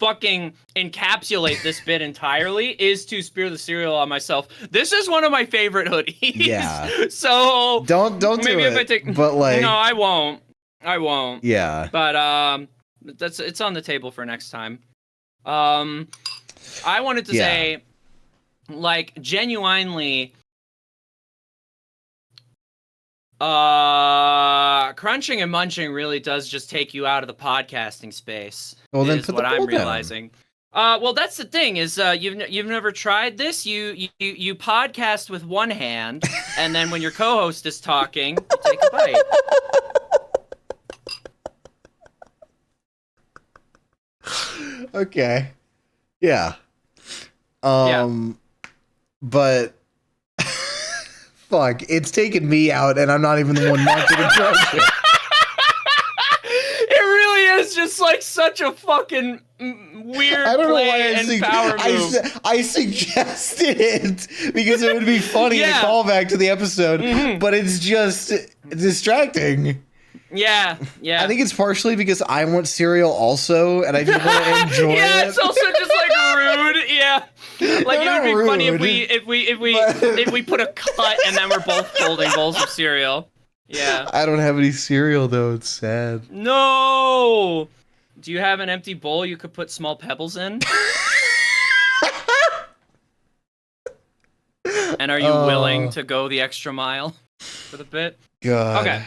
fucking encapsulate this bit entirely is to spear the cereal on myself. This is one of my favorite hoodies. Yeah. So Don't maybe do if it. I take, but like, no, I won't. Yeah. But it's on the table for next time. I wanted to say, like, genuinely, crunching and munching really does just take you out of the podcasting space. Well, then is put what the I'm bowl down. realizing. Well, that's the thing is, you've never tried this. You podcast with one hand, and then when your co-host is talking, you take a bite. Okay. Yeah. But fuck, it's taken me out, and I'm not even the one munching and crunching. It really is just like such a fucking weird play and power move. I suggested it because it would be funny to call back to the episode, but it's just distracting. Yeah. I think it's partially because I want cereal also, and I just want to enjoy it. Yeah, it's also just like rude. Yeah, like it would be funny if we put a cut and then we're both holding bowls of cereal. Yeah. I don't have any cereal though. It's sad. No. Do you have an empty bowl you could put small pebbles in? And are you willing to go the extra mile for the bit? God. Okay.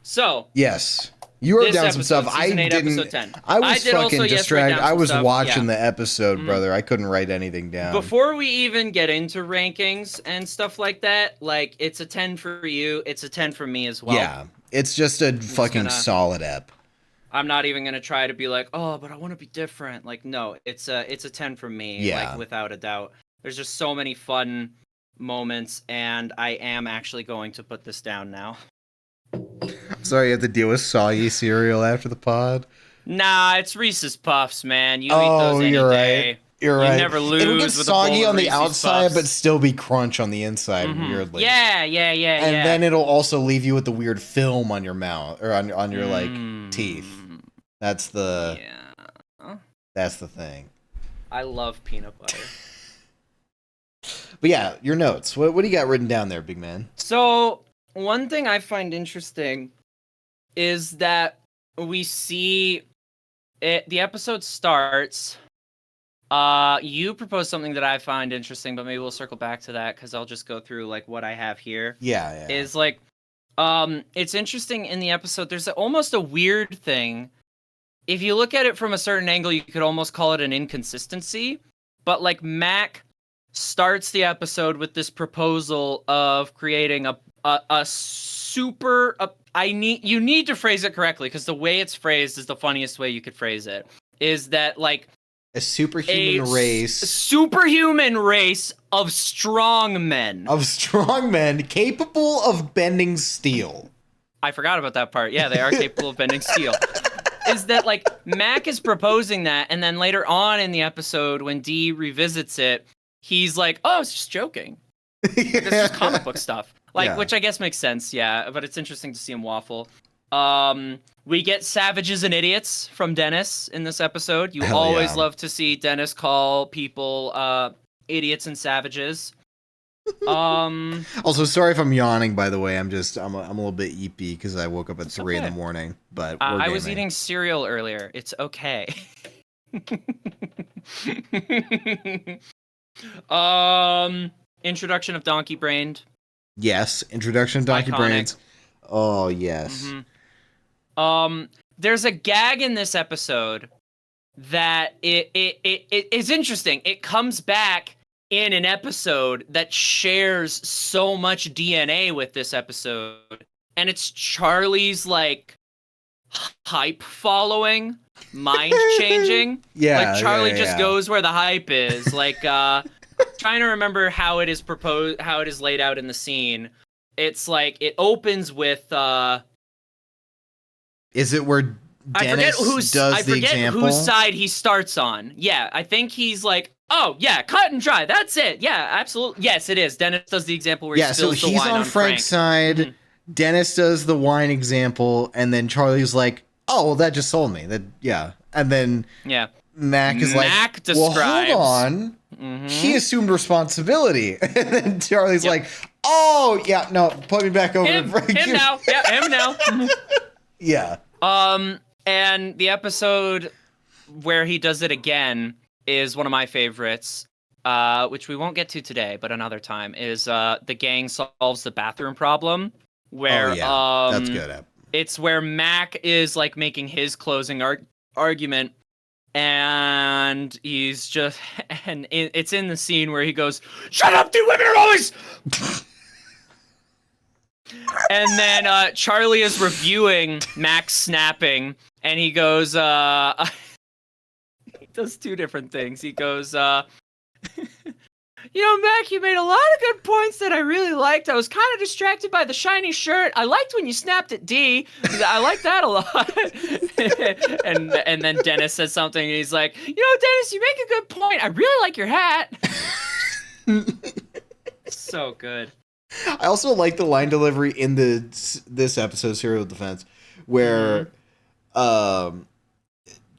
So yes, you wrote down some stuff. I didn't. I was fucking distracted. I was watching the episode, brother. I couldn't write anything down. Before we even get into rankings and stuff like that, like it's a 10 for you. It's a 10 for me as well. Yeah, it's just a fucking solid ep. I'm not even gonna try to be like, oh, but I want to be different. Like, no, it's a 10 for me. Yeah, like without a doubt. There's just so many fun moments, and I am actually going to put this down now. Sorry, you have to deal with soggy cereal after the pod. Nah, it's Reese's Puffs, man. You eat those any day. You're right. You never lose. It'll get with soggy a bowl on the Reese's outside, Puffs. but still be crunch on the inside. Weirdly. Yeah. And then it'll also leave you with the weird film on your mouth or on your like teeth. That's the That's the thing. I love peanut butter. But yeah, your notes. What do you got written down there, big man? So one thing I find interesting is that we see it. The episode starts. You propose something that I find interesting, but maybe we'll circle back to that because I'll just go through like what I have here. Yeah. Is like, it's interesting in the episode. There's almost a weird thing. If you look at it from a certain angle, you could almost call it an inconsistency. But like Mac starts the episode with this proposal of creating a super. You need to phrase it correctly because the way it's phrased is the funniest way you could phrase it. Is that like a superhuman race of strong men. Of strong men capable of bending steel. I forgot about that part. Yeah, they are capable of bending steel. Is that like Mac is proposing that, and then later on in the episode when Dee revisits it, he's like, "Oh, it's just joking. This is comic book stuff." Like, which I guess makes sense, yeah. But it's interesting to see him waffle. We get savages and idiots from Dennis in this episode. You always love to see Dennis call people idiots and savages. Also, sorry if I'm yawning. By the way, I'm a little bit eepy because I woke up at 3 in the morning. But I was eating cereal earlier. It's okay. Introduction of Donkey Brained. Yes, introduction of Donkey Brains. Oh yes. There's a gag in this episode that it is interesting. It comes back in an episode that shares so much DNA with this episode, and it's Charlie's like hype following, mind changing. Yeah, like Charlie just goes where the hype is. Like trying to remember how it is proposed, how it is laid out in the scene. It's like it opens with is it where Dennis does the example? Whose side he starts on. Yeah, I think he's like, oh yeah, cut and dry. That's it. Yeah, absolutely. Yes, it is. Dennis does the example where he spills the wine on Frank. So he's on Frank's side. Mm-hmm. Dennis does the wine example, and then Charlie's like, oh, well, that just sold me. And then Mac is Mac like, well, describes. hold on. He assumed responsibility. And then Charlie's like, oh, yeah, no, put me back over Him to him now. Yeah, him now. Yeah. And the episode where he does it again is one of my favorites, which we won't get to today, but another time, is the gang solves the bathroom problem, where that's good. It's where Mac is like making his closing argument, and he's just, and it's in the scene where he goes, "Shut up, dude, women are always." And then Charlie is reviewing Mac snapping, and he goes, he does two different things. He goes, you know, Mac, you made a lot of good points that I really liked. I was kind of distracted by the shiny shirt. I liked when you snapped at D. I liked that a lot. and then Dennis says something, and he's like, you know, Dennis, you make a good point. I really like your hat. So good. I also like the line delivery in this episode, Serial Defense, where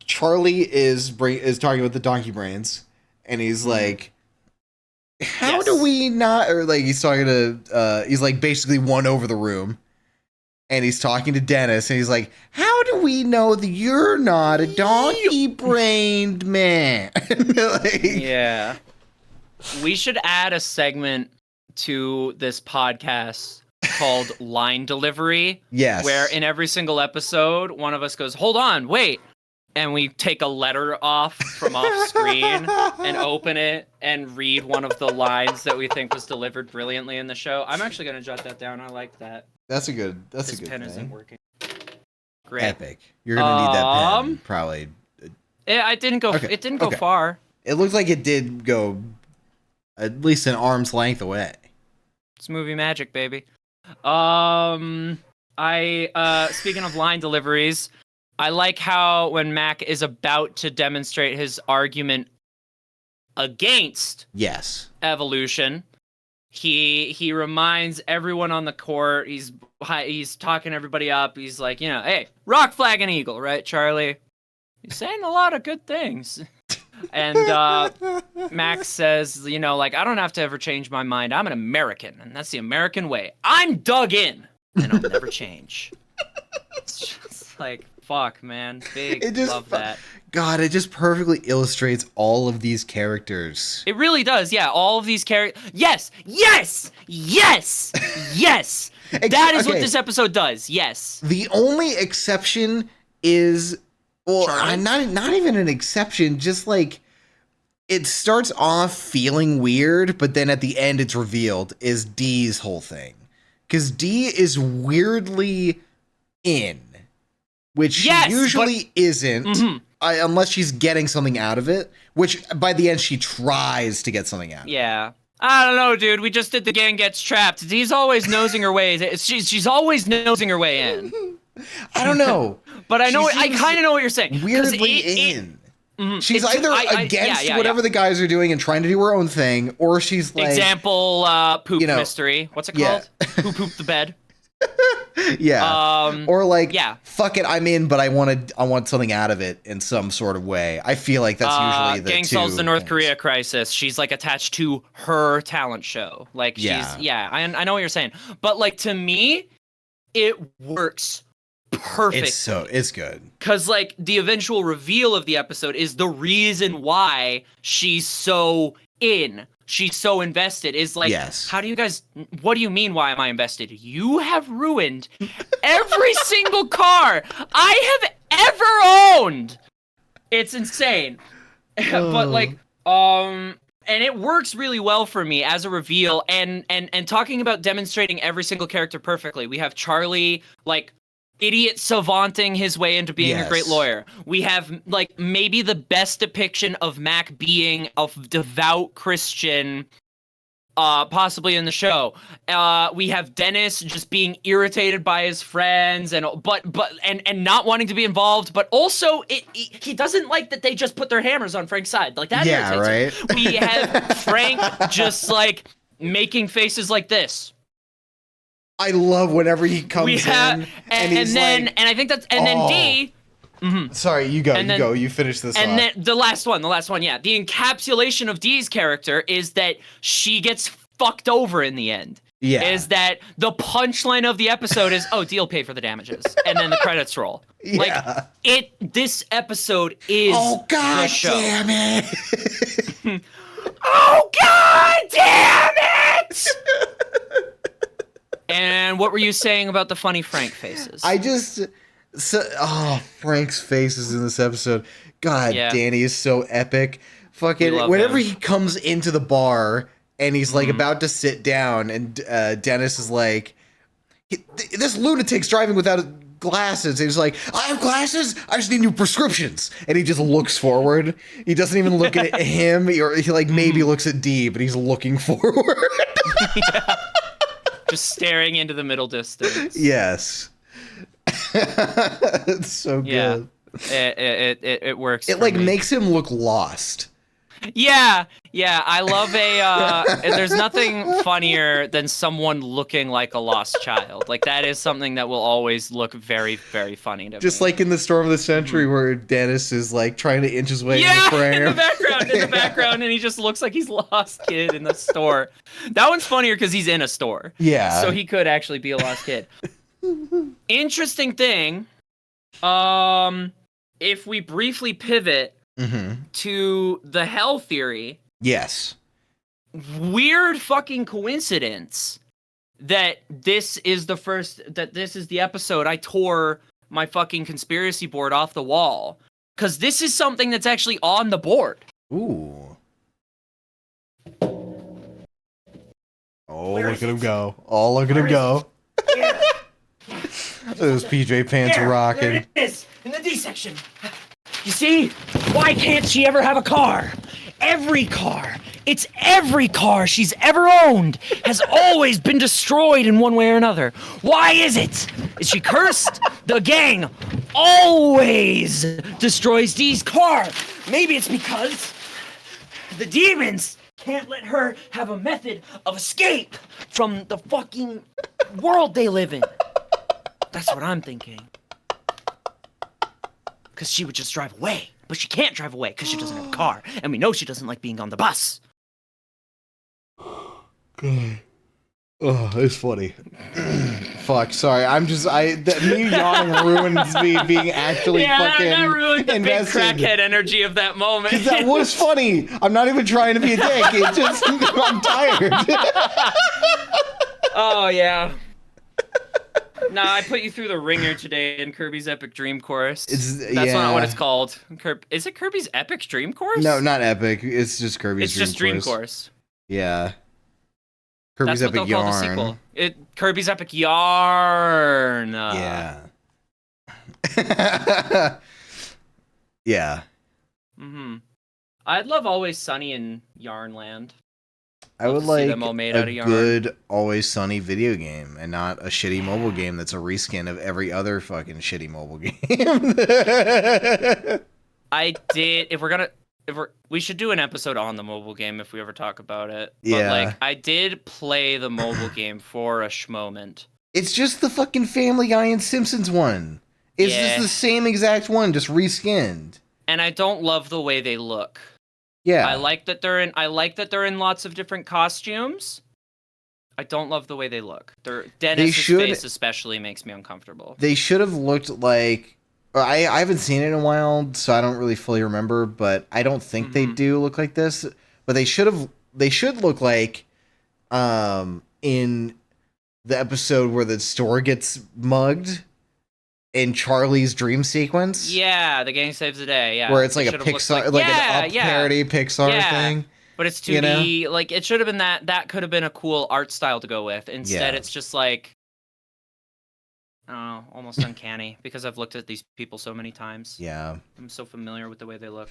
Charlie is talking about the donkey brains, and he's like, how do we not, or like he's talking to he's like basically won over the room, and he's talking to Dennis, and he's like, how do we know that you're not a donkey brained man? Like, yeah, we should add a segment to this podcast called line delivery. Yes, where in every single episode one of us goes, hold on, wait, and we take a letter off from off screen and open it and read one of the lines that we think was delivered brilliantly in the show. I'm actually going to jot that down. I like that. That's a good This pen thing. isn't working. Great. Epic. You're gonna need that pen probably. Yeah, it didn't go. Okay. It didn't go far. It looks like it did go at least an arm's length away. It's movie magic, baby. Speaking of line deliveries, I like how when Mac is about to demonstrate his argument against evolution, he reminds everyone on the court. He's talking everybody up. He's like, you know, hey, rock, flag, and eagle, right, Charlie? He's saying a lot of good things. And Max says, you know, like, I don't have to ever change my mind. I'm an American, and that's the American way. I'm dug in, and I'll never change. It's just like, fuck, man. Love that. God, it just perfectly illustrates all of these characters. It really does, yeah. All of these characters. Yes! Yes! Yes! Yes! That is what this episode does, yes. The only exception is... Well, not even an exception, just like it starts off feeling weird, but then at the end it's revealed is Dee's whole thing. Because Dee is weirdly in, which she usually isn't, unless she's getting something out of it, which by the end she tries to get something out of it. Yeah. I don't know, dude. We just did the gang gets trapped. Dee's always nosing her way. She's always nosing her way in. I don't know. But I know. I kind of know what you're saying. Weirdly in. She's either against whatever the guys are doing and trying to do her own thing, or she's like... Example, poop mystery. What's it called? Who pooped the bed? Yeah. Or like, fuck it, I'm in, but I want something out of it in some sort of way. I feel like that's usually the gang solves the North Korea crisis. She's like attached to her talent show. Like she's I know what you're saying. But like to me, it works perfect. It's good. Cause like the eventual reveal of the episode is the reason why she's so in. She's so invested. Is like, how do you guys? What do you mean? Why am I invested? You have ruined every single car I have ever owned. It's insane. But like, and it works really well for me as a reveal. And talking about demonstrating every single character perfectly. We have Charlie like idiot savanting his way into being a great lawyer. We have like maybe the best depiction of Mac being a devout Christian possibly in the show. We have Dennis just being irritated by his friends and not wanting to be involved, but also he doesn't like that they just put their hammers on Frank's side. Like that irritates him. We have Frank just like making faces like this. I love whenever he comes in and then Dee Sorry, you go. And You then- go. You finish this And off. then the last one, yeah. The encapsulation of Dee's character is that she gets fucked over in the end. Yeah. Is that the punchline of the episode is, oh, Dee'll pay for the damages. And then the credits roll. Yeah. Like, this episode is Oh, the God show. damn it. Oh, God damn it! And what were you saying about the funny Frank faces? Frank's faces in this episode. God, Yeah. Danny is so epic. Fucking, We love whenever him. he comes into the bar and he's like about to sit down, and Dennis is like, this lunatic's driving without glasses. And he's like, I have glasses. I just need new prescriptions. And he just looks forward. He doesn't even look at him, or he like maybe looks at Dee, but he's looking forward. Just staring into the middle distance. Yes. It's so Yeah. good. It works. It for like me. makes him look lost. Yeah, I love there's nothing funnier than someone looking like a lost child. Like, that is something that will always look very, very funny to Just me. like in the Storm of the Century where Dennis is like trying to inch his way in the Yeah, frame. in the background, and he just looks like he's lost kid in the store. That one's funnier because he's in a store. Yeah. So he could actually be a lost kid. Interesting thing, if we briefly pivot to the hell theory, Yes. weird fucking coincidence that this is the episode I tore my fucking conspiracy board off the wall. Because this is something that's actually on the board. Ooh. Oh, look at him go. Oh, look at him go. Those PJ pants are rocking. There it is, in the D section. You see? Why can't she ever have a car? Every car she's ever owned has always been destroyed in one way or another. Why is it? Is she cursed? The gang always destroys Dee's car. Maybe it's because the demons can't let her have a method of escape from the fucking world they live in. That's what I'm thinking. Because she would just drive away. But she can't drive away because she doesn't have a car. And we know she doesn't like being on the bus. God. Oh, it's funny. Fuck, sorry. Me yawning ruins me being actually fucking that ruined the invested. big crackhead energy of that moment. That was funny. I'm not even trying to be a dick. It just, I'm tired. Oh, yeah. Nah, I put you through the ringer today in Kirby's Epic Dream Course. That's not what it's called. Is it Kirby's Epic Dream Course? No, not Epic. It's just Kirby's It's Dream just Dream Course. Course. Yeah. Kirby's That's what Epic they'll Yarn. call the sequel. Kirby's Epic Yarn. Yeah. Yeah. Mm-hmm. I'd love Always Sunny in Yarnland. I would to see like them all made out a of yarn. good Always Sunny video game and not a shitty mobile game that's a reskin of every other fucking shitty mobile game. I did. We should do an episode on the mobile game if we ever talk about it. But Yeah. like, I did play the mobile game for a schmoment. It's just the fucking Family Guy and Simpsons one. It's Yeah. just the same exact one, just reskinned. And I don't love the way they look. Yeah. I like that they're in lots of different costumes. I don't love the way they look. Dennis's face especially makes me uncomfortable. They should have looked like. I haven't seen it in a while, so I don't really fully remember. But I don't think they do look like this. But they should look like, in the episode where the store gets mugged, in Charlie's dream sequence. Yeah, the gang saves the day. Yeah, where it's like a Should've looked Pixar, like an up parody Pixar thing. But it's 2D. Like, it should have been that could have been a cool art style to go with. Instead, Yeah. it's just like, I don't know, almost uncanny because I've looked at these people so many times. Yeah. I'm so familiar with the way they look.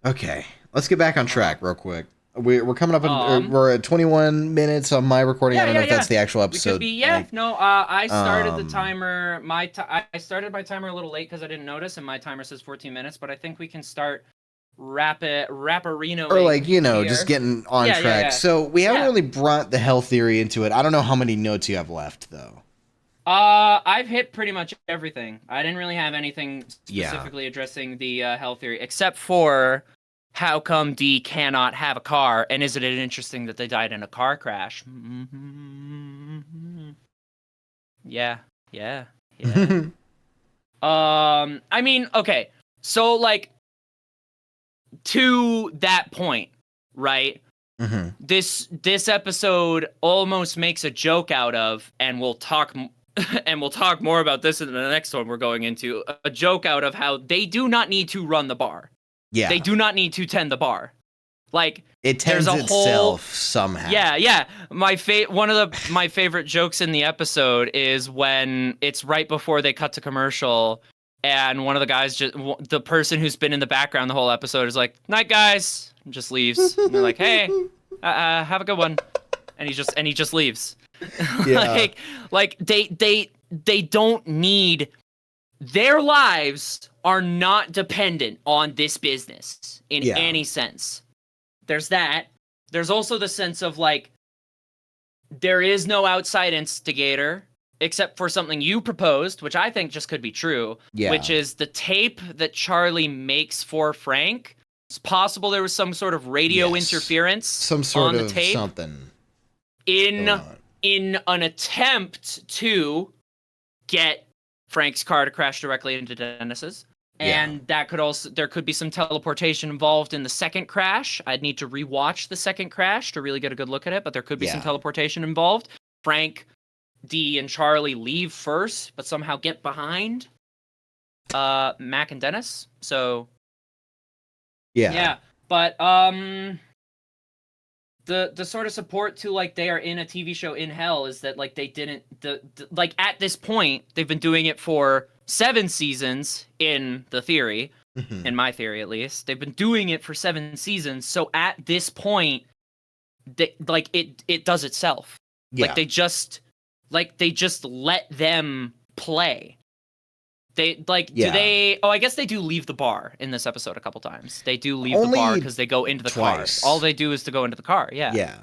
Okay, let's get back on track real quick. We're coming up on we're at 21 minutes on my recording. I don't know if that's the actual episode. I started the timer. I started my timer a little late because I didn't notice, and my timer says 14 minutes. But I think we can start Rapperino. Or like, here. just getting on track. Yeah. So we haven't really brought the hell theory into it. I don't know how many notes you have left though. I've hit pretty much everything. I didn't really have anything Yeah. specifically addressing the hell theory, except for how come D cannot have a car, and isn't it interesting that they died in a car crash? Yeah, yeah, yeah. I mean, okay, so like to that point, right? Mm-hmm. This episode almost makes a joke out of, and we'll talk and we'll talk more about this in the next one we're going into, a joke out of how they do not need to run the bar. Yeah. They do not need to tend the bar. Like, It there's tends a itself whole somehow. Yeah. One of my favorite jokes in the episode is when it's right before they cut to commercial, and one of the guys, the person who's been in the background the whole episode, is like, "Night, guys," and just leaves. And they're like, "Hey, have a good one," and he just leaves. Yeah. like they don't need, their lives are not dependent on this business in any sense. There's that. There's also the sense of like, there is no outside instigator except for something you proposed, which I think just could be true, which is the tape that Charlie makes for Frank. It's possible there was some sort of radio interference some sort on of the tape something in an attempt to get Frank's car to crash directly into Dennis's. And that could also, there could be some teleportation involved in the second crash. I'd need to rewatch the second crash to really get a good look at it, but there could be some teleportation involved. Frank, D, and Charlie leave first, but somehow get behind Mac and Dennis. So yeah. But the sort of support to like they are in a TV show in hell is that like they didn't like at this point they've been doing it for 7 seasons in the theory, in my theory at least. They've been doing it for 7 seasons, so at this point they, like it does itself. Like they just let them play. They like do they I guess they do leave the bar in this episode a couple times. They do leave the bar because they go into the car. All they do is to go into the car. Yeah.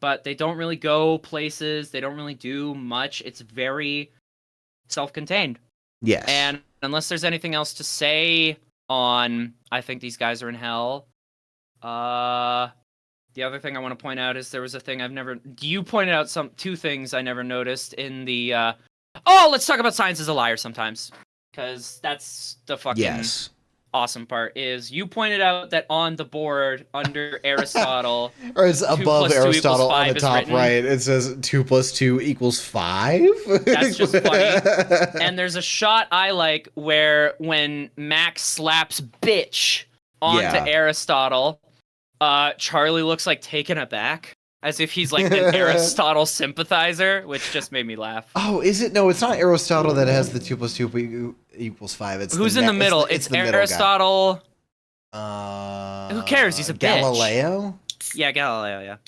But they don't really go places. They don't really do much. It's very self-contained. Yes. And unless there's anything else to say on I think these guys are in hell, the other thing I want to point out is there was a thing you pointed out two things I never noticed in the let's talk about science as a liar sometimes, because that's the fucking awesome part. Is you pointed out that on the board under Aristotle, or it's above Aristotle on the top right, it says 2 + 2 = 5. That's just funny. And there's a shot I like where when Max slaps bitch onto Aristotle, Charlie looks like taken aback, as if he's like an Aristotle sympathizer, which just made me laugh. Oh, is it? No, it's not Aristotle that has the 2 + 2 = 5. It's who's in the middle? It's Aristotle. Who cares? He's a Galileo? Bitch. Yeah, Galileo.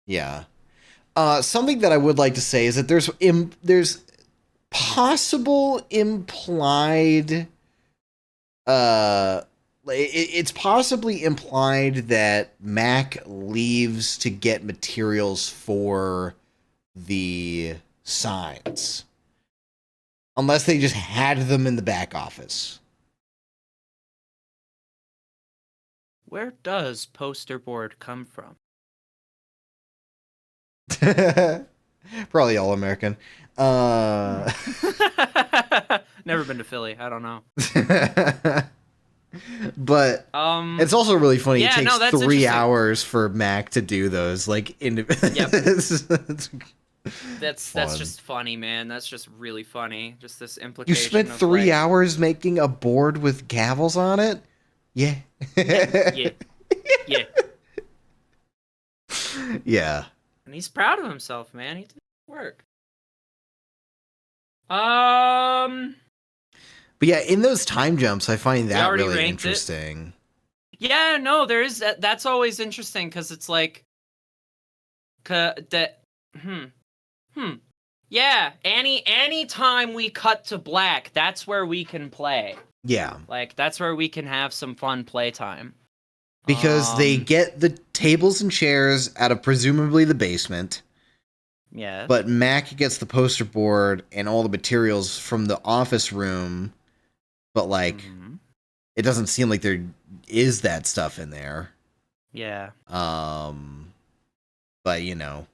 Yeah. Something that I would like to say is that there's possible implied. It's possibly implied that Mac leaves to get materials for the signs. Unless they just had them in the back office. Where does poster board come from? Probably all American. Never been to Philly. I don't know. But it's also really funny. It takes 3 hours for Mac to do those. Like, that's just funny, man. That's just really funny. Just this implication. You spent 3 hours making a board with gavels on it? Yeah. Yeah. And he's proud of himself, man. He did work. But yeah, in those time jumps, I find that really interesting. Yeah, no, there is that's always interesting because it's like, yeah, any time we cut to black, that's where we can play. Yeah, like that's where we can have some fun playtime. Because they get the tables and chairs out of presumably the basement. Yeah. But Mac gets the poster board and all the materials from the office room, but like it doesn't seem like there is that stuff in there. Yeah. But you know,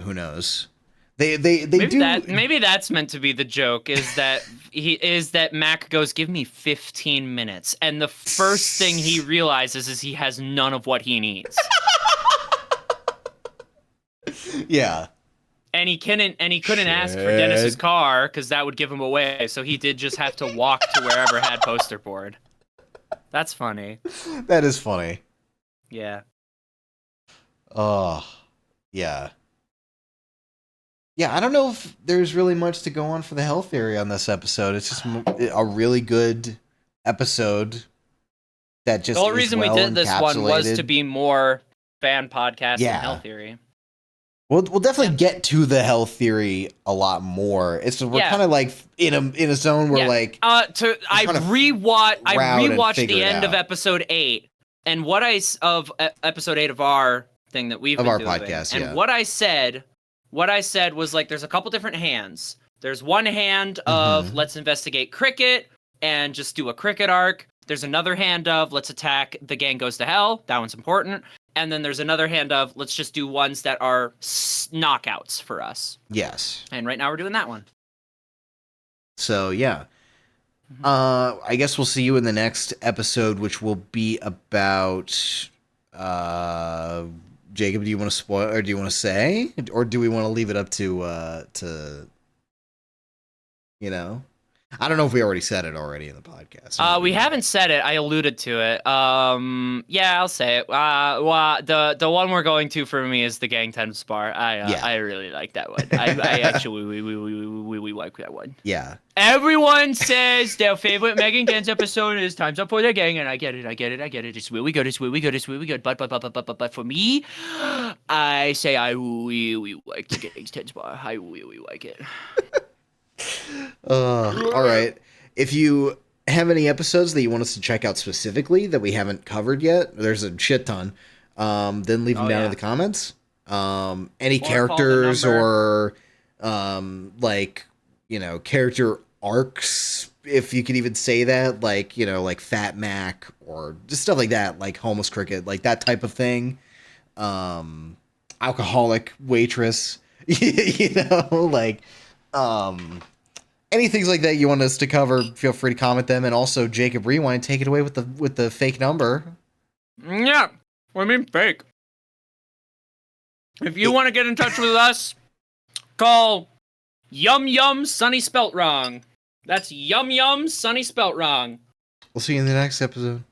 who knows? They maybe that's meant to be the joke, is that Mac goes, give me 15 minutes, and the first thing he realizes is he has none of what he needs. Yeah. And he couldn't ask for Dennis's car because that would give him away, so he did just have to walk to wherever had poster board. That's funny. That is funny. Yeah. Oh, yeah. Yeah, I don't know if there's really much to go on for the health theory on this episode. It's just a really good episode that just the whole reason we did this one was to be more fan podcast and health theory. We'll definitely get to the health theory a lot more. It's just, we're kind of like in a zone where like I rewatched the end of episode 8 and episode 8 of our thing that we've been doing. Podcast, and what I said was like, there's a couple different hands. There's one hand of let's investigate cricket and just do a cricket arc. There's another hand of let's attack the gang goes to hell. That one's important. And then there's another hand of let's just do ones that are knockouts for us. Yes. And right now we're doing that one. So, yeah. I guess we'll see you in the next episode, which will be about... Jacob, do you want to spoil, or do you want to say? Or do we want to leave it up to you know? I don't know if we already said it already in the podcast. We haven't said it. I alluded to it. Yeah, I'll say it. The one we're going to for me is the Gang 10 Spar. I really like that one. I actually we like that one. Yeah. Everyone says their favorite Megan Gans episode is Time's Up for the Gang, and I get it. It's really good. But for me, I say I really like the Gang 10 Spar. I really like it. All right. If you have any episodes that you want us to check out specifically that we haven't covered yet, there's a shit ton. Then leave them down in the comments. Any characters or like, you know, character arcs, if you could even say that, like, you know, like Fat Mac or just stuff like that, like Homeless Cricket, like that type of thing. Alcoholic waitress, you know, like any things like that you want us to cover, feel free to comment them. And also, Jacob Rewind, take it away with the fake number. Yeah, what do you mean fake? If you want to get in touch with us, call Yum Yum Sunny Spelt Wrong. That's Yum Yum Sunny Spelt Wrong. We'll see you in the next episode.